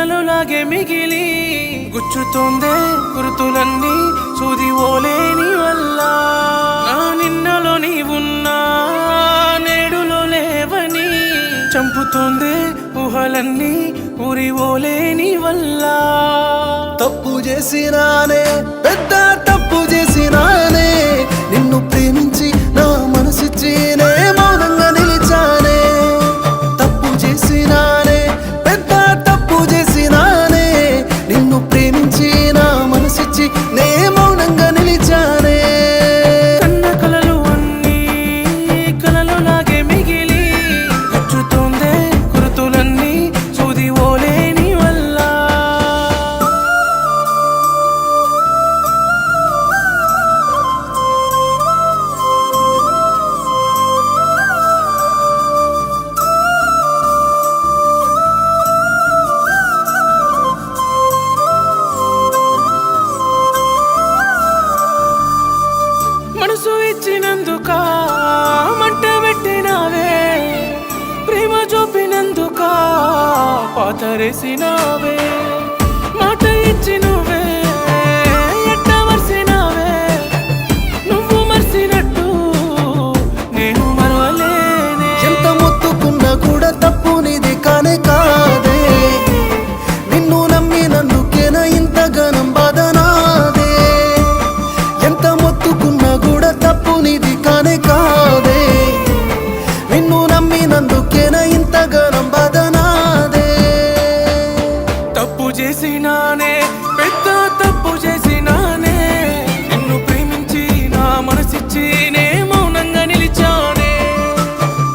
కలలో లాగే మిగిలి గుచ్చుతోందే గుర్తులన్నీ సూది ఓలేని వల్ల నా నిన్నలో నీవున్నా నేడులో లేవని చంపుతోందే ఊహలన్నీ ఊరి ఓలేని వల్ల తప్పు చేసినానే పెద్ద తప్పు చేసినానే నిన్ను ప్రేమించి నా మనసిచ్చినే మౌనంగా నిలిచానే తప్పు చేసినానే పెద్ద తప్పు చేసినానే నిన్ను ప్రేమించి నా మనసిచ్చి నే మౌనంగా నిలిచానే కన్న కలలు అన్నీ కలలో లాగే మిగిలి గుచ్చుతోందే గుర్తులన్నీ సూది ఓలేని వల్ల మనసు ఇచ్చినందుక మంట పెట్టినావే ప్రేమ చూపినందుక పాతరేసినావే మాట ఇచ్చి నువ్వే ఎట్ట మర్సినావే నువ్వు మర్సినట్టు నేను మరవలేనే ఎంత మొత్తుకున్నా కూడా తప్పు నీది కానే కాదే నిన్ను నమ్మినందుకేనా ఇంత ఘనం బాధ నాదే ఎంత మొత్తుకున్నా కూడా తప్పు నీది కానే కాదే నిన్ను నమ్మినందుకేనా ఇంత ఘనం బాధ నాదే తప్పు చేసినానే పెద్ద తప్పు చేసినానే నిన్ను ప్రేమించి నా మనసిచ్చి నే మౌనంగా నిలిచానే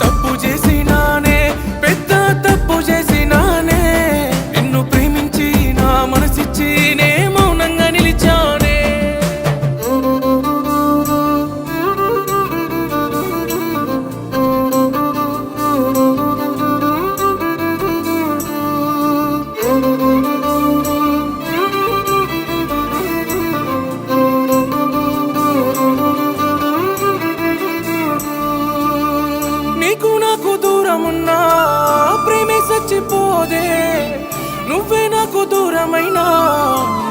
తప్పు చేసినానే పెద్ద తప్పు చేసినానే నిన్ను ప్రేమించి నా మనసిచ్చి నే మౌనంగా నిలిచానే నీకు నాకు దూరమున్నా ప్రేమే చచ్చిపోదే నువ్వే నాకు దూరమైనా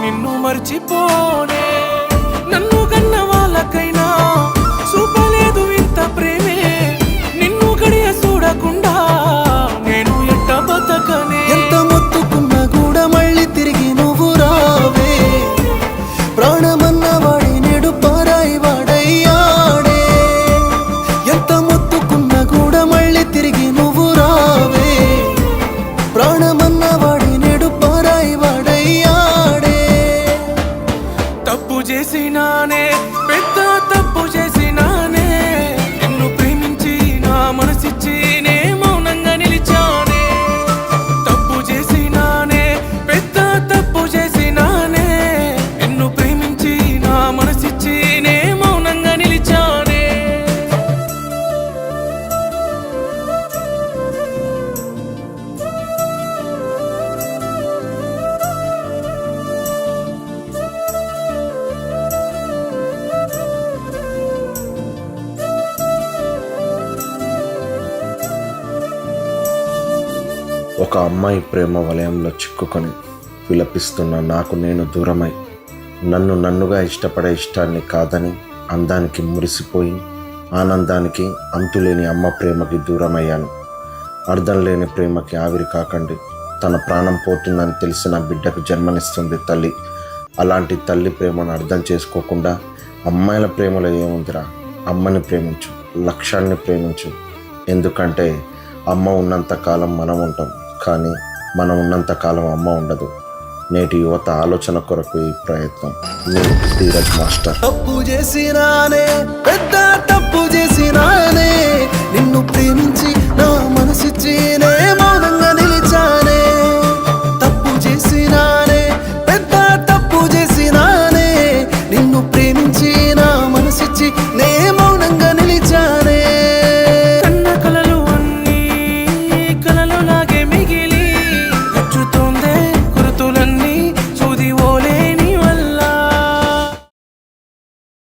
నిన్ను మర్చిపోనే నన్ను కన్న వాళ్ళకైనా చూపలేదు ఇంత ప్రేమే నిన్ను గడియ చూడకుండా నేను ఎట్ట బతకనే ఎంత మొత్తుకున్నా కూడా మళ్ళీ తిరిగి నువ్వు రావే ప్రాణమన్న వాడి నేడు పారాయి వాడయ్యాడే ఎంత మొత్తుకున్నా కూడా మళ్ళీ తిరిగి నువ్వు రావే ప్రాణమన్న వాడి నేడు పారాయి వాడయ్యాడే తప్పు చేసినానే పెద్ద తప్పు చేసినానే నిన్ను ప్రేమించి నా మనసిచ్చి నే మౌనంగా నిలిచానే తప్పు చేసినానే పెద్ద తప్పు చేసినానే నిన్ను ప్రేమించి నా మనసిచ్చి నే మౌనంగా నిలిచానే ఒక అమ్మాయి ప్రేమ వలయంలో చిక్కుకొని విలపిస్తున్న నాకు నేను దూరమై నన్ను నన్నుగా ఇష్టపడే ఇష్టాన్ని కాదని అందానికి మురిసిపోయి ఆనందానికి అంతులేని అమ్మ ప్రేమకి దూరమయ్యాను. అర్థం లేని ప్రేమకి ఆవిరి కాకండి. తన ప్రాణం పోతుందని తెలిసిన బిడ్డకు జన్మనిస్తుంది తల్లి. అలాంటి తల్లి ప్రేమను అర్థం చేసుకోకుండా అమ్మాయిల ప్రేమలో ఏముందిరా, అమ్మని ప్రేమించు, లక్ష్యాన్ని ప్రేమించు. ఎందుకంటే అమ్మ ఉన్నంత కాలం మనం ఉంటాం, కానీ మనం ఉన్నంత కాలం అమ్మ ఉండదు. నేటి యువత ఆలోచన కొరకు ఈ ప్రయత్నం. మీ ధీరజ్ మాస్టర్. తప్పు చేసినానే పెద్ద తప్పు చేసినానే నిన్ను ప్రేమించి నా మనసిచ్చినే మౌనంగా నిలిచానే తప్పు చేసినానే పెద్ద తప్పు చేసినానే నిన్ను ప్రేమించి నా మనసిచ్చి నే